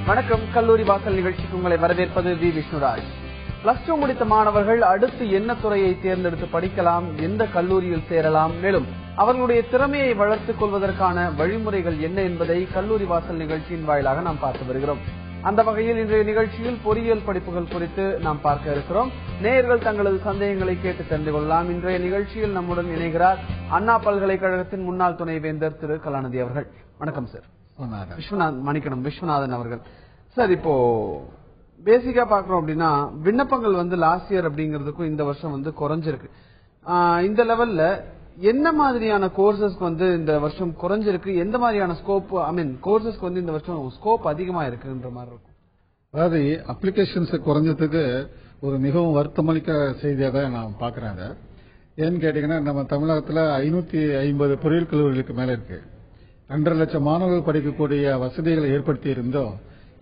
வணக்கம். கல்லூரி வாசல் நிகழ்ச்சிக்கு உங்களை வரவேற்பது வி விஷ்ணுராஜ். பிளஸ் டூ முடித்த மாணவர்கள் அடுத்து என்ன துறையை தேர்ந்தெடுத்து படிக்கலாம், எந்த கல்லூரியில் சேரலாம், மேலும் அவர்களுடைய திறமையை வளர்த்துக் கொள்வதற்கான வழிமுறைகள் என்ன என்பதை கல்லூரி வாசல் நிகழ்ச்சியின் வாயிலாக நாம் பார்த்து வருகிறோம். அந்த வகையில் இன்றைய நிகழ்ச்சியில் பொறியியல் படிப்புகள் குறித்து நாம் பார்க்க இருக்கிறோம். நேயர்கள் தங்களது சந்தேகங்களை கேட்டு தெரிந்து கொள்ளலாம். இன்றைய நிகழ்ச்சியில் நம்முடன் இணைகிறார் அண்ணா பல்கலைக்கழகத்தின் முன்னாள் துணைவேந்தர் திரு கலாநிதி அவர்கள். வணக்கம் சார். விஸ்வநாதன் அவர்கள். சார், இப்போ பேசிக்கா பாக்குறோம் அப்படின்னா விண்ணப்பங்கள் லாஸ்ட் இயர் அப்படிங்கிறதுக்கும் இந்த வருஷம் குறைஞ்சிருக்கு. இந்த லெவல்ல என்ன மாதிரியான கோர்சஸ்க்கு இந்த வருஷம் குறைஞ்சிருக்கு, எந்த மாதிரியான ஸ்கோப் கோர்சஸ்க்கு இந்த வருஷம் ஸ்கோப் அதிகமா இருக்குன்ற மாதிரி இருக்கும்? அதாவது அப்ளிகேஷன்ஸ் குறைஞ்சதுக்கு ஒரு மிகவும் வருத்தமளிக்க செய்தியா தான் நான் பாக்குறேன். ஏன்னு கேட்டீங்கன்னா, நம்ம தமிழகத்துல 550 பொறியியல் கல்லூரிகளுக்கு மேல இருக்கு. 2.5 லட்சம் மாணவர்கள் படிக்கக்கூடிய வசதிகளை ஏற்படுத்தி இருந்தோம்.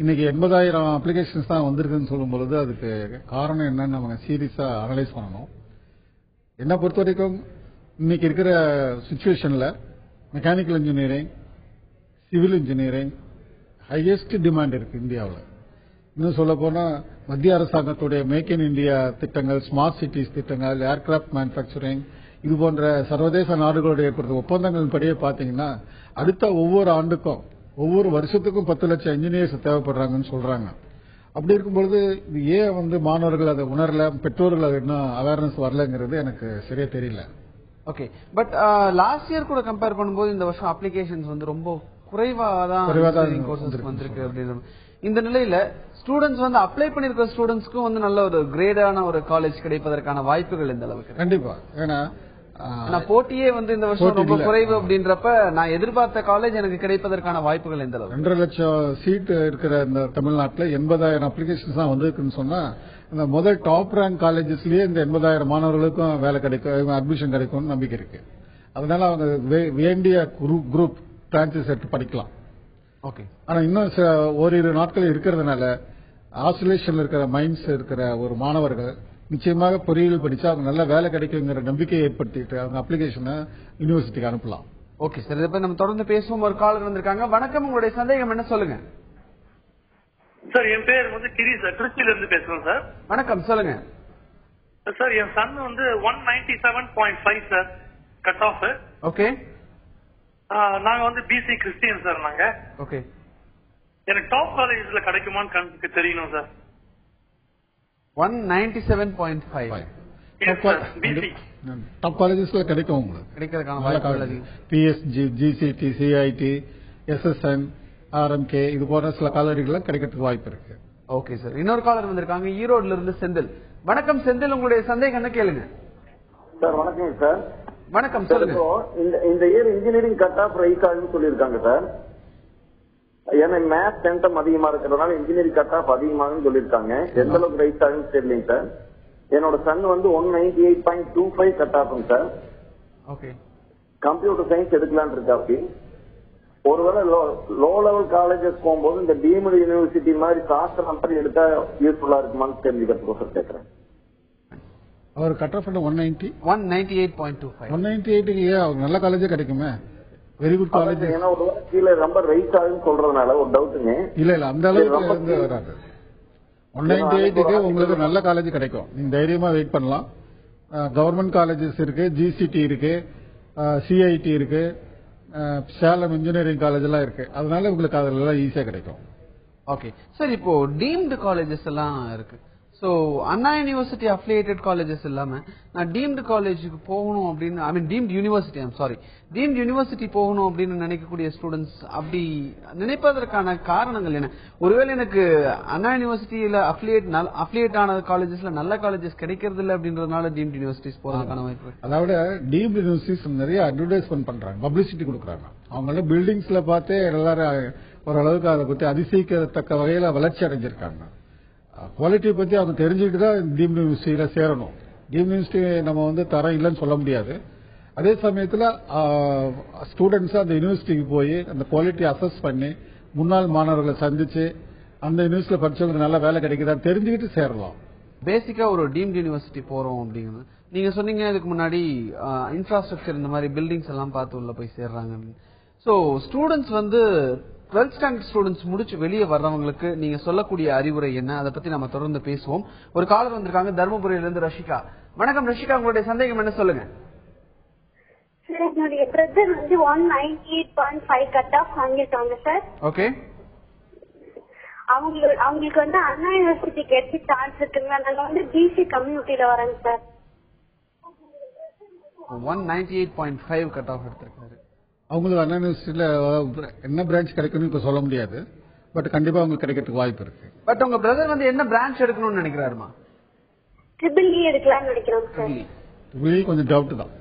இன்னைக்கு 80,000 அப்ளிகேஷன்ஸ் தான் வந்திருக்குன்னு சொல்லும் பொழுது அதுக்கு காரணம் என்னன்னு நம்ம சீரியஸா அனலைஸ் பண்ணணும். என்ன பொறுத்த வரைக்கும் இன்னைக்கு இருக்கிற சிச்சுவேஷன்ல mechanical engineering, civil engineering highest demand இருக்கு இந்தியாவில். இன்னும் சொல்ல போனா மத்திய அரசாங்கத்துடைய மேக் இன் இந்தியா திட்டங்கள், ஸ்மார்ட் சிட்டிஸ் திட்டங்கள், ஏர்கிராப்ட் மேனுபேக்சரிங், இது போன்ற சர்வதேச நாடுகளோட ஏற்படுத்த ஒப்பந்தங்கள் படியே பாத்தீங்கன்னா அடுத்த ஒவ்வொரு ஆண்டுக்கும் ஒவ்வொரு வருஷத்துக்கும் 10 லட்சம் இன்ஜினியர்ஸ் தேவைப்படுறாங்கன்னு சொல்றாங்க. அப்படி இருக்கும்பொழுது இது ஏன் மாணவர்கள் அதை உணரல, பெற்றோர்கள் அது இன்னும் அவேர்னஸ் வரலங்கிறது எனக்கு சரியா தெரியல. ஓகே, பட் லாஸ்ட் இயர் கூட கம்பேர் பண்ணும்போது இந்த வருஷம் அப்ளிகேஷன்ஸ் ரொம்ப குறைவா தான் வந்திருக்கு அப்படின்னு. இந்த நிலையில ஸ்டூடெண்ட்ஸ் அப்ளை பண்ணிருக்கிற ஸ்டூடெண்ட்ஸ்க்கும் நல்ல ஒரு கிரேடான ஒரு காலேஜ் கிடைப்பதற்கான வாய்ப்புகள் இந்த அளவுக்கு? கண்டிப்பா. ஏன்னா போட்டியே இந்த வருஷம் ரொம்ப குறைவு அப்படின்றப்ப நான் எதிர்பார்த்த காலேஜ் எனக்கு கிடைப்பதற்கான வாய்ப்புகள் எந்த அளவு? 2.5 லட்சம் சீட் இருக்கிற இந்த தமிழ்நாட்டில் 80,000 அப்ளிகேஷன்ஸ் தான் வந்திருக்குன்னு சொன்னா, இந்த முதல் டாப் ரேங்க் காலேஜஸ்லயே இந்த 80,000 மாணவர்களுக்கும் வேலை கிடைக்கும், அட்மிஷன் கிடைக்கும்னு நம்பிக்கை இருக்கு. அதனால அவங்க வேண்டிய குரூப் பிரான்சஸ் எடுத்து படிக்கலாம். ஓகே. ஆனா இன்னும் ஓரிரு நாட்கள் இருக்கிறதுனால ஆசோலேஷன்ல இருக்கிற மைண்ட்ஸ் இருக்கிற ஒரு மாணவர்கள் நிச்சயமாக பொறியியல் படிச்சா அவங்க நல்ல வேலை கிடைக்குங்கிற நம்பிக்கையை ஏற்படுத்திட்டு அவங்க அப்ளிகேஷனை யூனிவர்சிட்டிக்கு அனுப்பலாம். ஓகே சார், இப்ப நம்ம தொடர்ந்து பேசுவோம். ஒரு காலர் வந்திருக்காங்க. வணக்கம், உங்களுடைய சந்தேகம் என்ன சொல்லுங்க? சார், என் பேர் கிரீஷ், திருச்சியில இருந்து பேசுறேன் சார். வணக்கம், சொல்லுங்க சார். என் son 197.5 sir cut off. Okay. நாங்க பிசி கிறிஸ்டியன் சார். நாங்க ஓகே. எனக்கு டாப் காலேஜ்ல கிடைக்குமான்னு தெரியணும் சார். 197.5 டாப் காலேஜஸ்ல கிடைக்கும் உங்களுக்கு. கிடைக்கிறதுக்கான வாய்ப்புகள் PSG, GCT, CIT, SSN, RMK இது போன்ற சில காலேஜ்கள் கிடைக்கிறதுக்கு வாய்ப்பு இருக்கு. Okay sir. இன்னொரு காலர் வந்திருக்காங்க, ஈரோடுல இருந்து செந்தில். வணக்கம் செந்தில், உங்களுடைய சந்தேகம் என்ன கேளுங்க. சார் வணக்கம் சார். வணக்கம், சொல்லுங்க. இந்த year engineering cut off rice ஆகுன்னு சொல்லியிருக்காங்க சார். ஏன்னா மேத்ஸ் சென்டம் அதிகமா இருக்கிறதுனால இன்ஜினியரிங் கட் ஆஃப் அதிகமாகுன்னு சொல்லியிருக்காங்க. எந்த அளவுக்கு ரைஸ் ஆகுன்னு தெரியலங்க சார். என்னோட சன் 198.25 கட் ஆஃபுங்க சார். ஓகே. கம்ப்யூட்டர் சயின்ஸ் எடுக்கலான்னு இருக்கா. ஒருவேளை லோ லெவல் காலேஜஸ் போகும்போது இந்த டீம்டு யூனிவர்சிட்டி மாதிரி காஸ்ட் நம்பர் எடுத்தா யூஸ்ஃபுல்லா இருக்குமான்னு தெரிஞ்சுக்கிறதுக்கு கேட்கிறேன். அவர் கட் ஆஃப் 198.25. 198க்கு அவர் நல்ல காலேஜே கிடைக்குமே. Very good college. ஏன்னா ஒரு கீழே ரொம்ப ரைஸ் ஆகுன்னு சொல்றதுனால ஒரு டவுட்டுங்க. இல்ல அந்த அளவுக்கு வராது. 198க்கு உங்களுக்கு நல்ல காலேஜ் கிடைக்கும். நீங்க தைரியமா வெயிட் பண்ணலாம். கவர்மெண்ட் காலேஜஸ் இருக்கு, ஜிசிடி இருக்கு, சிஐடி இருக்கு, சேலம் இன்ஜினியரிங் காலேஜ் எல்லாம் இருக்கு. அதனால உங்களுக்கு அதெல்லாம் ஈஸியா கிடைக்கும். Okay sir. இப்போ டீம்டு காலேஜஸ் எல்லாம் இருக்கு. சோ அண்ணா யூனிவர்சிட்டி அஃபிலியேட்டட் காலேஜஸ் இல்லாம நான் டீம்டு காலேஜுக்கு போகணும் அப்படின்னு, டீம்டு யூனிவர்சிட்டி போகணும் அப்படின்னு நினைக்கக்கூடிய ஸ்டூடெண்ட்ஸ் அப்படி நினைப்பதற்கான காரணங்கள் என்ன? ஒருவேளை எனக்கு அண்ணா யூனிவர்சிட்டியில அஃபிலியேட் ஆன காலேஜஸ்ல நல்ல காலேஜஸ் கிடைக்கிறது இல்லை அப்படின்றதுனால டீம்டு யூனிவர்சிட்டிஸ் போறதுக்கான வாய்ப்பு? அதாவது டீம்டு யூனிவர்சிட்டிஸ் நிறைய அட்வர்டைஸ்மெண்ட் பண்றாங்க, பப்ளிசிட்டி கொடுக்குறாங்க. அவங்கள பில்டிங்ஸ்ல பார்த்தே எல்லாரும் ஓரளவுக்கு அதை பத்தி அதிசயிக்கத்தக்க வகையில வளர்ச்சி அடைஞ்சிருக்காங்க. குவாலிட்டி பத்தி அவங்க தெரிஞ்சுக்கிட்டு தான் டீம்டு யூனிவர்சிட்டியில சேரணும். டீம்டு யூனிவர்சிட்டி நம்ம தரம் இல்லைன்னு சொல்ல முடியாது. அதே சமயத்தில் ஸ்டூடெண்ட்ஸ் அந்த யூனிவர்சிட்டிக்கு போய் அந்த குவாலிட்டி அசஸ் பண்ணி முன்னாள் மாணவர்களை சந்திச்சு அந்த யூனிவர்சிட்டியில படிச்சவங்களுக்கு நல்ல வேலை கிடைக்குதான்னு தெரிஞ்சுக்கிட்டு சேரலாம். பேசிக்கா ஒரு டீம்டு யூனிவர்சிட்டி போறோம் அப்படிங்கிறது நீங்க சொன்னீங்க. இதுக்கு முன்னாடி இன்ஃப்ராஸ்ட்ரக்சர் இந்த மாதிரி பில்டிங்ஸ் எல்லாம் பார்த்து உள்ள போய் சேர்றாங்க. So students 12th standard students முடிச்சு வெளியே வர்றவங்களுக்கு நீங்க சொல்லக்கூடிய அறிவுரை என்ன, அதை பத்தி நம்ம தொடர்ந்து பேசுவோம். ஒரு காலர் வந்திருக்காங்க தர்மபுரியில இருந்து ரஷிகா. வணக்கம் ரஷிகா, உங்களுடைய சந்தேகம் என்ன சொல்லுங்க. சார், என்னுடைய பிரதர் வந்து 198.5 கட் ஆஃப் வாங்கிட்டாங்க சார். ஓகே, அவங்களுக்கு வந்து அண்ணா யூனிவர்சிட்டி கிடைச்சி சான்ஸ் இருக்குங்களா? நாங்க வந்து பிசி கம்யூனிட்டியில வரோங்க சார். 198.5 கட் ஆஃப் எடுத்திருக்காரு. அவங்களுக்கு அண்ணா யூனிவர்சிட்டியில என்ன பிரான்ச் கிடைக்கும்னு இப்ப சொல்ல முடியாது. பட் கண்டிப்பா அவங்களுக்கு கிடைக்கிறதுக்கு வாய்ப்பு இருக்கு. பட் உங்க பிரதர் வந்து என்ன பிரான்ச் எடுக்கணும்னு நினைக்கிறாருமா? ட்ரிபிள் எடுக்கலாம்னு நினைக்கிறோம் சார். கொஞ்சம் டவுட் தான்,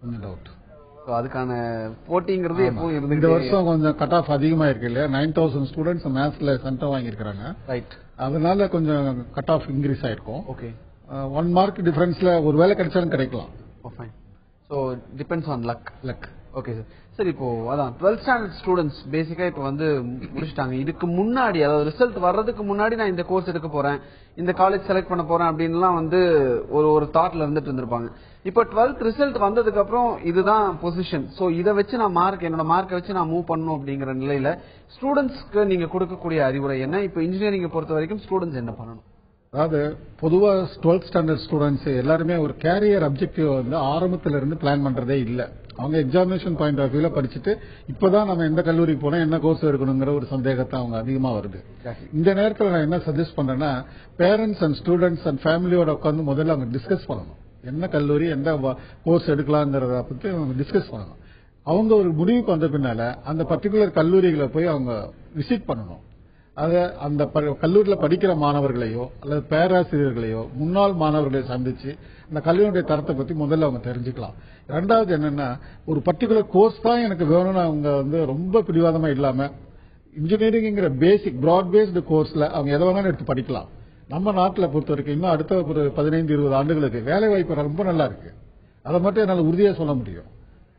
கொஞ்சம் டவுட். அதுக்கான போட்டிங்கிறது எப்பவும் இருந்து இந்த வருஷம் கொஞ்சம் கட் ஆஃப் அதிகமா இருக்கு இல்லையா? 9000 ஸ்டூடெண்ட்ஸ் மேத்ஸ்ல சென்டம் வாங்கியிருக்காங்க. ரைட், அதனால கொஞ்சம் கட் ஆஃப் இன்க்ரீஸ் ஆயிருக்கும். ஓகே, 1 மார்க் டிஃபரன்ஸ்ல ஒரு வேலை கிடைச்சாலும் கிடைக்கலாம். Fine. So depends on luck. Okay sir. சரி, இப்போ அதான் 12th ஸ்டாண்டர்ட் ஸ்டூடெண்ட்ஸ் பேசிக்கா இப்போ வந்து முடிச்சிட்டாங்க. இதுக்கு முன்னாடி, அதாவது ரிசல்ட் வர்றதுக்கு முன்னாடி நான் இந்த கோர்ஸ் எடுக்க போறேன், இந்த காலேஜ் செலக்ட் பண்ண போறேன் அப்படின்லாம் வந்து ஒரு தாட்ல இருந்துட்டு இருந்திருப்பாங்க. இப்போ 12th ரிசல்ட் வந்ததுக்கு அப்புறம் இதுதான் பொசிஷன், சோ இதை வச்சு நான் என்னோட மார்க்கை வச்சு நான் மூவ் பண்ணணும் அப்படிங்கிற நிலையில ஸ்டூடெண்ட்ஸ்க்கு நீங்க கொடுக்கக்கூடிய அறிவுரை என்ன? இப்போ இன்ஜினியரிங் பொறுத்த வரைக்கும் ஸ்டூடெண்ட்ஸ் என்ன பண்ணணும்? அதாவது பொதுவா 12th ஸ்டாண்டர்ட் ஸ்டூடெண்ட்ஸ் எல்லாருமே ஒரு கேரியர் அப்ஜெக்டிவ் வந்து ஆரம்பத்துல இருந்து பிளான் பண்றதே இல்ல. அவங்க எக்ஸாமினேஷன் பாயிண்ட் ஆஃப் வியூல படிச்சுட்டு இப்பதான் நம்ம எந்த கல்லூரிக்கு போனா என்ன கோர்ஸ் எடுக்கணுங்கிற ஒரு சந்தேகத்தை அவங்க அதிகமா வருது. இந்த நேரத்தில் நான் என்ன சஜஸ்ட் பண்றேன்னா, பேரண்ட்ஸ் அண்ட் ஸ்டூடெண்ட்ஸ் அண்ட் ஃபேமிலியோட உட்காந்து முதல்ல அவங்க டிஸ்கஸ் பண்ணணும். என்ன கல்லூரி, எந்த கோர்ஸ் எடுக்கலாங்கிறத பத்தி அவங்க டிஸ்கஸ் பண்ணணும். அவங்க ஒரு முடிவுக்கு வந்த பின்னால அந்த பர்டிகுலர் கல்லூரிகளை போய் அவங்க விசிட் பண்ணணும். அந்த கல்லூரியில படிக்கிற மாணவர்களையோ அல்லது பேராசிரியர்களையோ முன்னாள் மாணவர்களை சந்திச்சு அந்த கல்லூரியுடைய தரத்தை பத்தி முதல்ல அவங்க தெரிஞ்சுக்கலாம். ரெண்டாவது என்னன்னா, ஒரு பர்டிகுலர் கோர்ஸ் தான் எனக்கு வேணும்னு அவங்க வந்து ரொம்ப பிடிவாதமா இல்லாம இன்ஜினியரிங்கிற பேசிக் பிராட் பேஸ்டு கோர்ஸ்ல அவங்க எதை வேணாலும் எடுத்து படிக்கலாம். நம்ம நாட்டில் பொறுத்த வரைக்கும் இன்னும் அடுத்த ஒரு 15-20 ஆண்டுகளுக்கு வேலை வாய்ப்பு ரொம்ப நல்லா இருக்கு. அதை மட்டும் என்னால் உறுதியா சொல்ல முடியும்.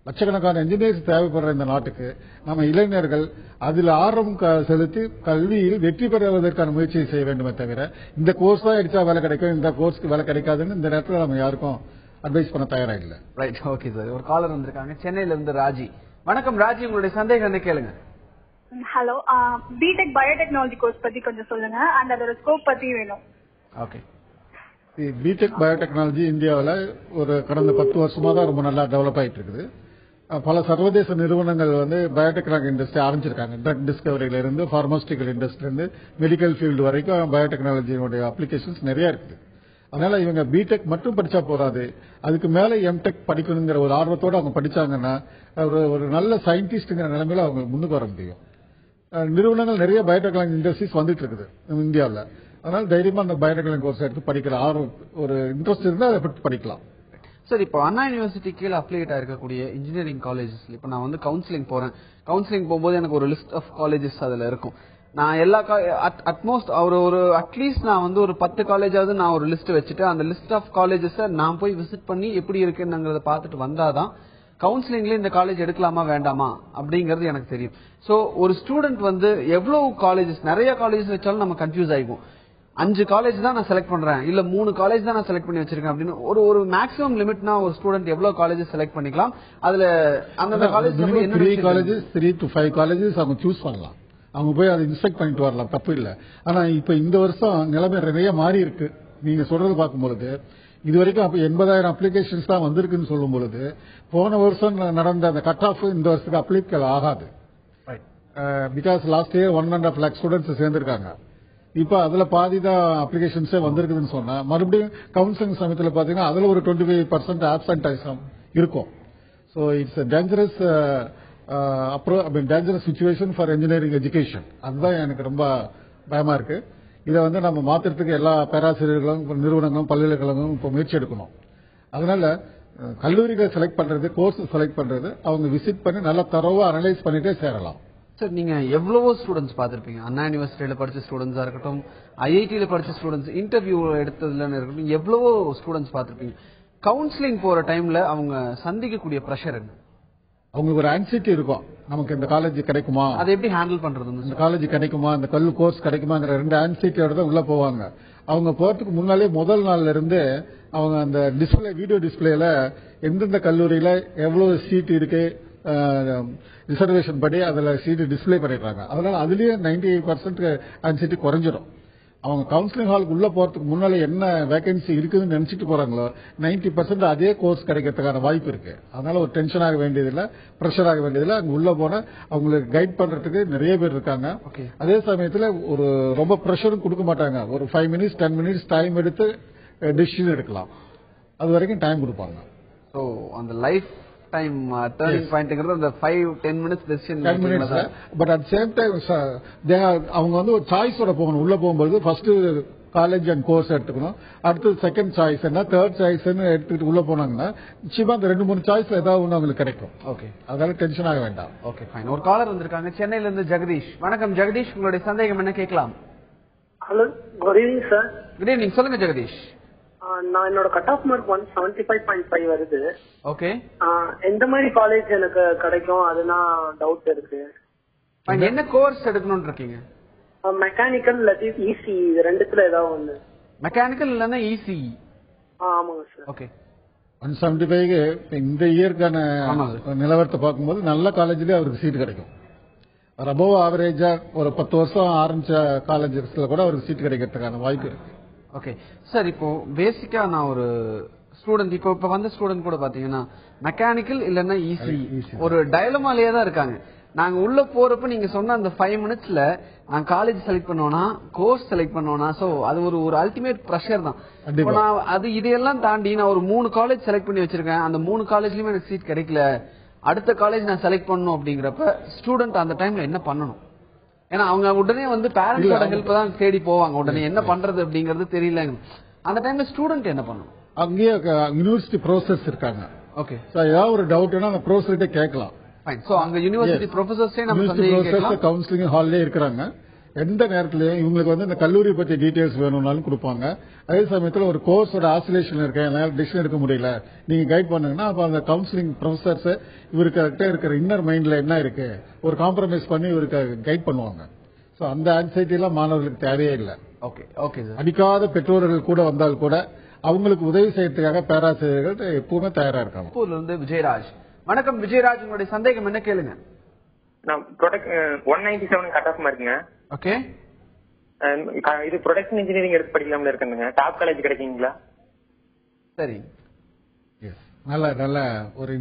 லட்சக்கணக்கான இன்ஜினியர்ஸ் தேவைப்படுற இந்த நாட்டுக்கு நம்ம இளைஞர்கள் அதில் ஆர்வம் செலுத்தி கல்வியில் வெற்றி பெறுவதற்கான முயற்சியை செய்ய வேண்டுமே தவிர இந்த கோர்ஸ் தான் எடுத்தா வேலை கிடைக்கும், இந்த கோர்ஸ்க்கு வேலை கிடைக்காதுன்னு இந்த நேரத்தில் நம்ம யாருக்கும் அட்வைஸ் பண்ண தயாரா இல்ல. Right, okay sir. ஒரு காலர் வந்திருக்காங்க சென்னையில இருந்து ராஜி. வணக்கம் ராஜி, உங்களுடைய சந்தேகம் என்ன கேளுங்க. ஹலோ, பிடெக் பயோடெக்னாலஜி கோர்ஸ் பத்தி கொஞ்சம் சொல்லுங்க, அண்ட் அதோட ஸ்கோப் பத்தி வேணும். ஓகே, பிடெக் பயோடெக்னாலஜி இந்தியாவில் ஒரு கடந்த 10 வருஷமா தான் ரொம்ப நல்லா டெவலப் ஆயிட்டு இருக்குது. பல சர்வதேச நிறுவனங்கள் வந்து பயோடெக்னாலஜி இண்டஸ்ட்ரி ஆரம்பிச்சிருக்காங்க. ட்ரக் டிஸ்கவரியில இருந்து பார்மாஸ்டிக்கல் இண்டஸ்ட்ரியில இருந்து மெடிக்கல் ஃபீல்டு வரைக்கும் பயோடெக்னாலஜியோட அப்ளிகேஷன்ஸ் நிறைய இருக்குது. அதனால இவங்க பிடெக் மட்டும் படிச்சா போறாது, அதுக்கு மேல எம்டெக் படிக்கணுங்கிற ஒரு ஆர்வத்தோட அவங்க படிச்சாங்கன்னா ஒரு நல்ல சயின்டிஸ்ட்ங்கிற நிலைமையில அவங்க முன்னுக்கு வர முடியும். நிறுவனங்கள் நிறைய பயோடெக்னாலஜி இண்டஸ்ட்ரீஸ் வந்துட்டு இருக்குது இந்தியாவில். அதனால தைரியமா அந்த பயோடெக்னாலஜி கோர்ஸ் எடுத்து படிக்கிற ஆர்வம், ஒரு இன்ட்ரெஸ்ட் இருந்தால் அதை பற்றி படிக்கலாம். சார், இப்போ அண்ணா யூனிவர்சிட்டி கீழே அப்ளிகேட் ஆயிருக்கக்கூடிய இன்ஜினியரிங் காலேஜஸ், இப்போ நான் வந்து கவுன்சிலிங் போறேன். கவுன்சிலிங் போகும்போது எனக்கு ஒரு லிஸ்ட் ஆஃப் காலேஜஸ் அதுல இருக்கும். நான் எல்லா அட்மோஸ்ட் அட்லீஸ்ட் நான் வந்து ஒரு 10 காலேஜாவது நான் ஒரு லிஸ்ட் வச்சுட்டு அந்த லிஸ்ட் ஆஃப் காலேஜஸ் நான் போய் விசிட் பண்ணி எப்படி இருக்குங்கிறத பார்த்துட்டு வந்தாதான் கவுன்சிலிங்ல இந்த காலேஜ் எடுக்கலாமா வேண்டாமா அப்படிங்கறது எனக்கு தெரியும். சோ ஒரு ஸ்டூடெண்ட் வந்து எவ்வளவு காலேஜஸ், நிறைய காலேஜஸ் வச்சாலும் நம்ம கன்ஃபியூஸ் ஆயிக்கும். 5 காலேஜ் தான் நான் செலக்ட் பண்றேன், இல்ல 3 காலேஜ் தான் நான் செலக்ட் பண்ணி வச்சிருக்கேன் அப்படின்னு ஒரு மேக்ஸிமம் லிமிட்னா ஒரு ஸ்டூடெண்ட் எவ்வளவு காலேஜஸ் செலக்ட் பண்ணிக்கலாம். அதுல அந்த காலேஜ் 3 to 5 காலேஜஸ் அவங்க சூஸ் பண்ணலாம். அவங்க போய் அதை இன்ஸ்பெக்ட் பண்ணிட்டு வரலாம், தப்பு இல்ல. ஆனா இப்ப இந்த வருஷம் நிலைமை நிறைய மாறி இருக்கு. நீங்க சொல்றது பார்க்கும்பொழுது இது வரைக்கும் 80,000 அப்ளிகேஷன்ஸ் தான் வந்திருக்குன்னு சொல்லும் பொழுது போன வருஷம் நடந்த அந்த கட் ஆஃப் இந்த வருஷத்துக்கு அப்ளிகேட் ஆகாது. Because last year 1.5 lakh students சேர்ந்திருக்காங்க. இப்ப அதுல பாதி தான் அப்ளிகேஷன்ஸே வந்திருக்குதுன்னு சொன்னா மறுபடியும் கவுன்சிலிங் சமயத்தில் பாத்தீங்கன்னா அதுல ஒரு 25% ஆப்சென்டைசம் இருக்கும். So it's dangerous dangerous situation for engineering education. அதுதான் எனக்கு ரொம்ப பயமா இருக்கு. இதை வந்து நம்ம மாத்திரத்துக்கு எல்லா பேராசிரியர்களும் நிறுவனங்களும் பல்கலைக்கழகங்களும் இப்போ முயற்சி எடுக்கணும். அதனால கல்லூரிகளை செலக்ட் பண்றது, கோர்ஸ் செலக்ட் பண்றது அவங்க விசிட் பண்ணி நல்லா தரவா அனலைஸ் பண்ணிட்டே சேரலாம். சார், நீங்க எவ்வளவோ ஸ்டூடெண்ட்ஸ் பார்த்திருப்பீங்க. அண்ணா யூனிவர்சிட்டியில படிச்ச ஸ்டூடெண்ட்ஸா இருக்கட்டும், ஐஐடியில படிச்ச ஸ்டூடெண்ட்ஸ், இன்டர்வியூ எடுத்ததுல இருக்கட்டும், எவ்வளவோ ஸ்டூடெண்ட்ஸ் பார்த்திருப்பீங்க. கவுன்சிலிங் போற டைம்ல அவங்க சந்திக்கக்கூடிய பிரஷர் என்ன? அவங்களுக்கு ஒரு ஆன்சைட்டி இருக்கும், நமக்கு இந்த காலேஜ் கிடைக்குமா, அதை எப்படி ஹேண்டில் பண்றது, இந்த காலேஜ் கிடைக்குமா, இந்த கோர்ஸ் கிடைக்குமாங்கிற 2 ஆன்சைட்டியோட தான் உள்ள போவாங்க. அவங்க போறதுக்கு முன்னாலே முதல் நாள்ல இருந்து அவங்க அந்த டிஸ்பிளே, வீடியோ டிஸ்பிளேல எந்தெந்த கல்லூரியில எவ்வளவு சீட் இருக்கு, ரிசர்வேஷன் படி அதுல சீட்டு டிஸ்பிளே பண்ணிடுறாங்க. அதனால அதுலயே 98% ஆன்சைட்டி குறைஞ்சிடும். அவங்க கவுன்சிலிங் ஹாலுக்கு உள்ள போறதுக்கு முன்னால என்ன வேகன்சி இருக்குதுன்னு நினைச்சிட்டு போறாங்களோ 90% அதே கோர்ஸ் கிடைக்கிறதுக்கான வாய்ப்பு இருக்கு. அதனால ஒரு டென்ஷன் ஆக வேண்டியதில்லை, பிரஷர் ஆக வேண்டியதில்லை. அங்க உள்ள போனா அவங்களுக்கு கைட் பண்றதுக்கு நிறைய பேர் இருக்காங்க. அதே சமயத்துல ஒரு ரொம்ப பிரஷரும் கொடுக்க மாட்டாங்க. ஒரு 5 மினிட்ஸ் 10 மினிட்ஸ் டைம் எடுத்து டிசிஷன் எடுக்கலாம். அது வரைக்கும் டைம் கொடுப்பாங்க. சோ அந்த லைஃப் டைம் டர்னிங் பாயிண்ட்ங்கிறது அந்த 5-10 minutes decision. 10 minutes. But at same time அவங்க வந்து ஒரு சாய்ஸோட போகணும். உள்ள போகும்போது ஃபர்ஸ்ட் காலேஜ் அண்ட் கோர்ஸ் எடுத்துக்கணும். அடுத்து செகண்ட் சாய்ஸ் என்ன, தேர்ட் சாய்ஸ் எடுத்துக்கிட்டு உள்ள போனாங்கன்னா நிச்சயமா அந்த 2-3 சாய்ஸ்ல ஏதாவது ஒன்று அவங்களுக்கு கிடைக்கும். ஓகே, அதனால டென்ஷன் ஆக வேண்டாம். Okay fine. ஒரு காலர் வந்திருக்காங்க சென்னையில இருந்து, ஜெகதீஷ். வணக்கம் ஜெகதீஷ், உங்களுடைய சந்தேகம் என்ன கேட்கலாம்? Hello, good evening sir. Good evening, சொல்லுங்க ஜெகதீஷ். நான் என்னோட கட் ஆஃப் மார்க் 175.5 வருது. ஓகே, எந்த மாதிரி காலேஜ் எனக்கு கிடைக்கும் அதுனா டவுட் இருக்கு. என்ன கோர்ஸ் எடுக்கணும்னு இருக்கீங்க? மெக்கானிக்கல் இல்லாட்டி இசி, இது ரெண்டுத்துல ஏதாவது ஒண்ணு. மெக்கானிக்கல் இல்லன்னா இசி? ஆமாங்க சார். ஓகே, 175 இந்த இயற்கான நிலவரத்தை பார்க்கும்போது நல்ல காலேஜ்லயே அவருக்கு சீட் கிடைக்கும். ஒரு அபோவ் ஆவரேஜா ஒரு 10 வருஷம் ஆரம்பிச்ச காலேஜஸ்ல கூட அவருக்கு சீட் கிடைக்கிறதுக்கான வாய்ப்பு இருக்கு. ஓகே சார், இப்போ பேசிக்கா நான் ஒரு ஸ்டூடெண்ட், இப்ப வந்த ஸ்டூடெண்ட் கூட பாத்தீங்கன்னா மெக்கானிக்கல் இல்லன்னா இசி ஒரு டயலமாலேயே தான் இருக்காங்க. நாங்க உள்ள போறப்ப நீங்க சொன்ன அந்த 5 மினிட்ஸ்ல நான் காலேஜ் செலக்ட் பண்ணுவோம்னா, கோர்ஸ் செலக்ட் பண்ணுவோம்னா, சோ அது ஒரு அல்டிமேட் ப்ரெஷர் தான். நான் அது இதையெல்லாம் தாண்டி நான் ஒரு 3 காலேஜ் செலக்ட் பண்ணி வச்சிருக்கேன். அந்த 3 காலேஜ்லயுமே எனக்கு சீட் கிடைக்கல, அடுத்த காலேஜ் நான் செலக்ட் பண்ணணும் அப்படிங்கிறப்ப ஸ்டூடெண்ட் அந்த டைம்ல என்ன பண்ணணும்? ஏன்னா அவங்க உடனே வந்து பேரண்ட்ஸோட ஹெல்ப் தான் தேடி போவாங்க. உடனே என்ன பண்றது அப்படிங்கறது தெரியல. அந்த டைம்ல ஸ்டூடெண்ட் என்ன பண்ணணும்? அங்கேயே யூனிவர்சிட்டி ப்ரொஃபசர்ஸ் இருக்காங்க. ஓகே, ஏதாவது ஒரு டவுட்னா அந்த ப்ரொஃபசர்கிட்ட கேட்கலாம். சோ அங்க யூனிவர்சிட்டி ப்ரொஃபசர்ஸே நம்ம கவுன்சிலிங் ஹால்லே இருக்கிறாங்க. எந்த நேரத்திலயும் இவங்களுக்கு வந்து இந்த கல்லூரி பத்தி டீடைல்ஸ் வேணும்னாலும் கொடுப்பாங்க. அதே சமயத்தில் ஒரு கோர்ஸோட ஆசிலேஷன் இருக்கு, என்னால டிசிஷன் எடுக்க முடியல, நீங்க கைட் பண்ணுங்கன்னா அப்ப அந்த கவுன்சிலிங் ப்ரொஃபசர்ஸ் இவர்கிட்ட இருக்கிற இன்னர் மைண்ட்ல என்ன இருக்கு ஒரு காம்ப்ரமைஸ் பண்ணி இவருக்கு கைட் பண்ணுவாங்க. சோ அந்த ஆன்சைட்டி எல்லாம் மாணவர்களுக்கு தேவையே இல்லை. Okay, okay sir. அடிக்காத பெற்றோர்கள் கூட வந்தால் கூட அவங்களுக்கு உதவி செய்யறதுக்காக பேராசிரியர்கள் எப்பவுமே தயாரா இருக்காங்க. இருந்து விஜயராஜ். வணக்கம் விஜயராஜ், உங்களுடைய சந்தேகம் என்ன கேளுங்க? நான் 197 கட் ஆஃப் மார்க்குங்க. ஓகே, இது ப்ரொடக்ஷன் இன்ஜினியரிங் எடுத்து படிக்கலாம்னு இருக்குங்க. டாப் காலேஜ் கிடைக்குங்களா? சரி, நல்ல நல்ல ஒரு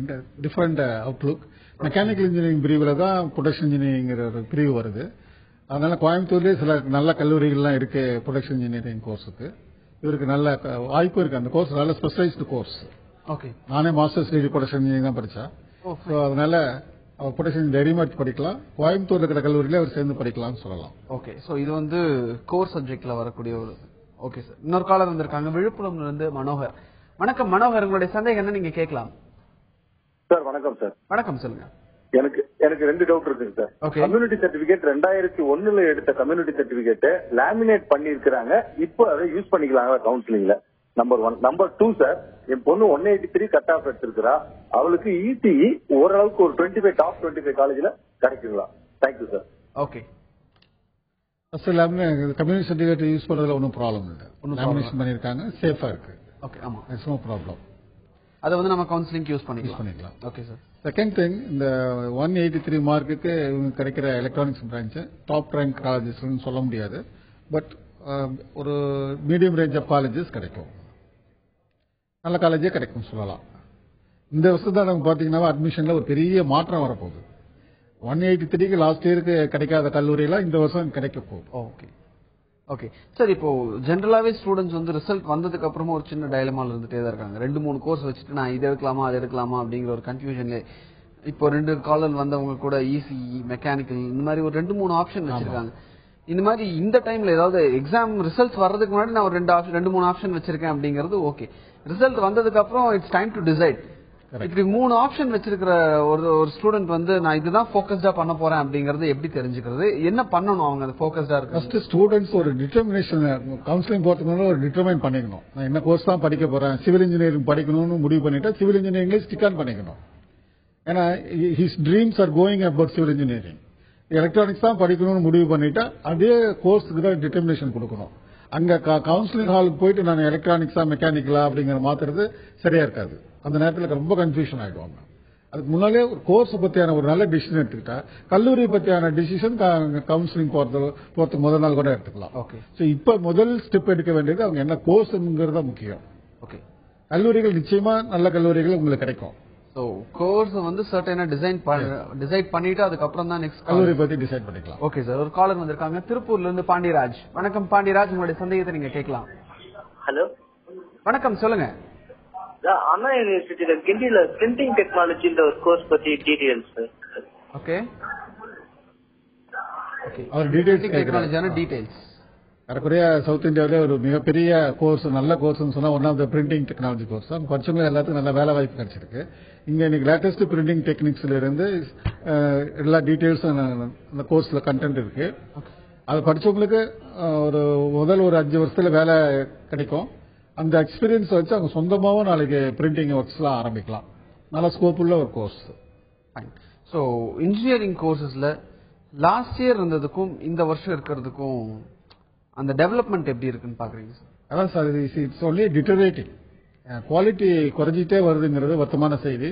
டிஃபரெண்ட் அவுட்லுக். மெக்கானிக்கல் இன்ஜினியரிங் பிரிவுல தான் ப்ரொடக்ஷன் இன்ஜினியரிங் ஒரு பிரிவு வருது. அதனால கோயம்புத்தூர்லயே சில நல்ல கல்லூரிகள்லாம் இருக்கு ப்ரொடக்ஷன் இன்ஜினியரிங் கோர்ஸுக்கு. இவருக்கு நல்ல வாய்ப்பு இருக்கு. அந்த கோர்ஸ் நல்ல ஸ்பெஷலைஸ்டு கோர்ஸ். ஓகே, நானே மாஸ்டர்ஸ் டிகிரி ப்ரொடக்ஷன் இன்ஜினியரிங் தான் படிச்சேன். அதனால அவர் ப்ரொடக்ஷன் டைரக்ட் படிக்கலாம். கோயம்புத்தூர்ல இருக்கிற கல்லூரியில அவர் சேர்ந்து படிக்கலாம்னு சொல்லலாம். ஓகே, சோ இது வந்து கோர் சப்ஜெக்ட்ல வரக்கூடிய ஒரு. ஓகே சார், இன்னொரு காலர் வந்திருக்காங்க விழுப்புரம்ல இருந்து மனோகர். வணக்கம் மனோகர், உங்களுடைய சந்தேகம் என்ன நீங்க கேட்கலாம்? சார் வணக்கம் சார். வணக்கம், சொல்லுங்க. எனக்கு 2 டவுட் இருக்குங்க சார். கம்யூனிட்டி சர்டிபிகேட் 2001 எடுத்த கம்யூனிட்டி சர்டிபிகேட் லேமினேட் பண்ணி இருக்கிறாங்க. இப்போ அதை யூஸ் பண்ணிக்கலாங்களா கவுன்சிலிங்ல? நம்பர் 1. நம்பர் 2 சார், என் பொண்ணு 183 கட் ஆஃப் எடுத்திருக்கிறா. அவளுக்கு இசிஇ ஓரளவுக்கு ஒரு 25 டாப் 25 காலேஜ்ல கிடைக்குங்களா? Thank you sir. Okay, community certificate use பண்றதுல ஒன்றும் ப்ராப்ளம் இல்லை. லேமினேஷன் பண்ணிருக்காங்க, சேஃபா இருக்கு. ஓகே, ஆமா, இட்ஸ் நோ ப்ராப்ளம். அதை வந்து நம்ம கவுன்சிலிங் யூஸ் பண்ணிக்கலாம். Okay sir. செகண்ட் திங், இந்த 183 மார்க்குக்கு இவங்க கிடைக்கிற electronics branch top rank colleges சொல்ல முடியாது. பட் ஒரு மீடியம் ரேஞ்ச் ஆஃப் காலேஜஸ் கிடைக்கும், நல்ல காலேஜே கிடைக்கும் சொல்லலாம். இந்த வருஷம் தான் நமக்கு பாத்தீங்கன்னா அட்மிஷன்ல ஒரு பெரிய மாற்றம் வரப்போகுது. 183க்கு லாஸ்ட் இயருக்கு கிடைக்காத கல்லூரியெல்லாம் இந்த வருஷம் கிடைக்க போகுது. Okay, okay sir. இப்போ ஜென்ரலாவே ஸ்டூடெண்ட்ஸ் வந்து ரிசல்ட் வந்ததுக்கு அப்புறமா ஒரு சின்ன டயலமால இருந்துட்டே தான் இருக்காங்க. 2-3 கோர்ஸ் வச்சுட்டு நான் இது எடுக்கலாமா அது எடுக்கலாமா அப்படிங்கிற ஒரு கன்ஃபியூஷன்ல இப்போ 2 காலர் வந்தவங்க கூட இசிஇ மெக்கானிக்கல் இந்த மாதிரி ஒரு 2-3 ஆப்ஷன் வச்சிருக்காங்க. இந்த மாதிரி இந்த டைம்ல ஏதாவது எக்ஸாம் ரிசல்ட்ஸ் வர்றதுக்கு முன்னாடி நான் ஒரு 2-3 ஆப்ஷன் வச்சிருக்கேன் அப்படிங்கிறது ஓகே. ரிசல்ட் வந்ததுக்கு அப்புறம் இட்ஸ் டைம் டு டிசைட். இப்படி 3 ஆப்ஷன் வச்சிருக்கிற ஒரு ஸ்டூடெண்ட் வந்து நான் இதுதான் போக்கஸ்டா பண்ண போறேன் அப்படிங்கறது எப்படி தெரிஞ்சுக்கிறது? என்ன பண்ணணும் அவங்க அது போக்கஸ்டா இருக்கு? ஃபர்ஸ்ட் ஸ்டூடெண்ட்ஸ் ஒரு டிட்டர்மினேஷன் கவுன்சிலிங் போறதுக்கு முன்னாடி ஒரு டிட்டர்மைன் பண்ணிக்கணும். நான் என்ன கோர்ஸ் தான் படிக்க போறேன், சிவில் இன்ஜினியரிங் படிக்கணும்னு முடிவு பண்ணிட்டா சிவில் இன்ஜினியரிங்ல ஸ்டிக் ஆன் பண்ணிக்கணும். ஏன்னா his dreams are going about civil engineering. Electronics தான் படிக்கணும்னு முடிவு பண்ணிட்டா அதே கோர்ஸுக்கு தான் டிட்டர்மினேஷன் கொடுக்கணும். அங்க கவுன்சிலிங் ஹாலுக்கு போயிட்டு நான் எலக்ட்ரானிக்ஸா மெக்கானிக்கலா அப்படிங்கிற மாத்துறது சரியா இருக்காது. அந்த நேரத்தில் ரொம்ப கன்ஃபியூஷன் ஆயிடுவாங்க. அதுக்கு முன்னாலே ஒரு கோர்ஸ் பத்தியான ஒரு நல்ல டிசிஷன் எடுத்துக்கிட்டா கல்லூரி பத்தியான டிசிஷன் கவுன்சிலிங் போறதுக்கு முதல் நாள் கூட எடுத்துக்கலாம். ஓகே. சோ இப்ப முதல் ஸ்டெப் எடுக்க வேண்டியது அவங்க என்ன கோர்ஸ்ங்கிறது முக்கியம். ஓகே. கல்லூரிகள் நிச்சயமா நல்ல கல்லூரிகள் உங்களுக்கு கிடைக்கும். சோ கோர்ஸ் வந்து சர்டைனா டிசைட் பண்ணிட்டு அதுக்கப்புறம் தான் நெக்ஸ்ட் கல்லூரி பத்தி டிசைட் பண்ணிக்கலாம். Okay sir. ஒரு காலர் வந்திருக்காங்க திருப்பூர்ல இருந்து பாண்டியராஜ். வணக்கம் பாண்டியராஜ், உங்களுடைய சந்தேகத்தை நீங்க கேட்கலாம். ஹலோ, வணக்கம், சொல்லுங்க. அண்ணா யூனிவர்சிட்டியில கிண்டில பிரிண்டிங் டெக்னாலஜின்ற ஒரு கோர்ஸ் பத்தி டீடைல்ஸ். ஓகே. அவர் டீடைல்ஸ் டெக்னாலஜியான டீடைல்ஸ். ஏறக்குறைய சவுத் இந்தியாவிலே ஒரு மிகப்பெரிய கோர்ஸ், நல்ல கோர்ஸ்னு சொன்னா one of the printing technology course தான். படிச்சவங்க எல்லாத்துக்கும் நல்ல வேலை வாய்ப்பு கிடைச்சிருக்கு. இங்க இன்னைக்கு லேட்டஸ்ட் பிரிண்டிங் டெக்னிக்ஸ்ல இருந்து எல்லா டீடைல்ஸும் அந்த கோர்ஸ்ல கண்டென்ட் இருக்கு. அது படிச்சவங்களுக்கு ஒரு 5 வருஷத்துல வேலை கிடைக்கும். அந்த எக்ஸ்பீரியன்ஸ் வச்சு அவங்க சொந்தமாவும் நாளைக்கு பிரிண்டிங் ஒர்க்ஸ் எல்லாம் ஆரம்பிக்கலாம். நல்ல ஸ்கோப் உள்ள ஒரு கோர்ஸ். சோ இன்ஜினியரிங் கோர்சஸ்ல லாஸ்ட் இயர் இருந்ததுக்கும் இந்த வருஷம் இருக்கிறதுக்கும் அந்த டெவலப்மெண்ட் எப்படி இருக்குன்னு பாக்குறீங்க சார்? அதான் சார், இட்ஸ் ஒன்லி டிட்டரேட்டிங். குவாலிட்டி குறைஞ்சிட்டே வருதுங்கிறது வருத்தமான செய்தி.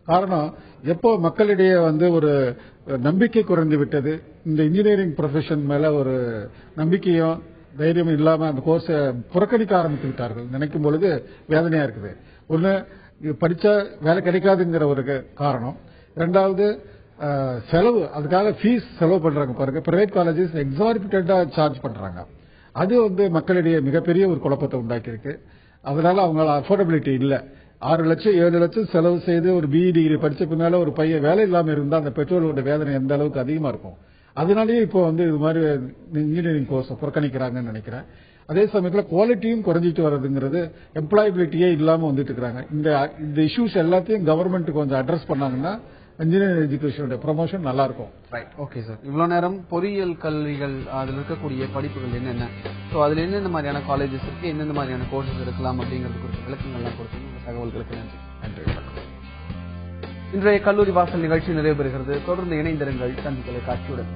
காரணம், எப்போ மக்களிடையே ஒரு நம்பிக்கை குறைந்து விட்டது, இந்த இன்ஜினியரிங் ப்ரொஃபஷன் மேல ஒரு நம்பிக்கையும் தைரியம் இல்லாம அந்த கோர்ஸை புறக்கணிக்க ஆரம்பித்து விட்டார்கள். நினைக்கும் பொழுது வேதனையா இருக்குது. ஒண்ணு, படிச்சா வேலை கிடைக்காதுங்கிற ஒரு காரணம். இரண்டாவது, செலவு, அதுக்காக ஃபீஸ் செலவு பண்றாங்க பாருங்க. பிரைவேட் காலேஜஸ் எக்ஸார்பிட்டண்டா சார்ஜ் பண்றாங்க. அது மக்களிடையே மிகப்பெரிய ஒரு குழப்பத்தை உண்டாக்கி இருக்கு. அதனால அவங்களால அஃபோர்டபிலிட்டி இல்ல. 6 லட்சம் 7 லட்சம் செலவு செய்து ஒரு பிஇ டிகிரி படிச்ச பின்னால ஒரு பையன் வேலை இல்லாம இருந்தா அந்த பெற்றோர்களோட வேதனை எந்த அளவுக்கு அதிகமா இருக்கும். அதனாலேயே இப்போ இது மாதிரி இன்ஜினியரிங் கோர்ஸ் புறக்கணிக்கிறாங்கன்னு நினைக்கிறேன். அதே சமயத்தில் குவாலிட்டியும் குறைஞ்சிட்டு வர்றதுங்கிறது, எம்ப்ளாயபிலிட்டியே இல்லாம வந்துட்டு இருக்காங்க. இந்த இஷ்யூஸ் எல்லாத்தையும் கவர்மெண்ட் கொஞ்சம் அட்ரஸ் பண்ணாங்கன்னா இன்ஜினியரிங் எஜுகேஷனோட ப்ரமோஷன் நல்லா இருக்கும். ரைட். Okay sir. இவ்வளவு நேரம் பொறியியல் கல்விகள் அதில் இருக்கக்கூடிய படிப்புகள் என்னென்ன, ஸோ அதில் என்னென்ன மாதிரியான காலேஜஸ் இருக்கு, எந்தெந்த மாதிரியான கோர்சஸ் இருக்கலாம் அப்படிங்கிறது குறித்த விளக்கங்கள்லாம் கொடுத்து தகவல்களுக்கு நன்றி. இன்றைய கல்லூரி வாசல் நிகழ்ச்சி நிறைவு பெறுகிறது. தொடர்ந்து இணைந்திருங்கள் தந்தி தொலைக்காட்சியுடன்.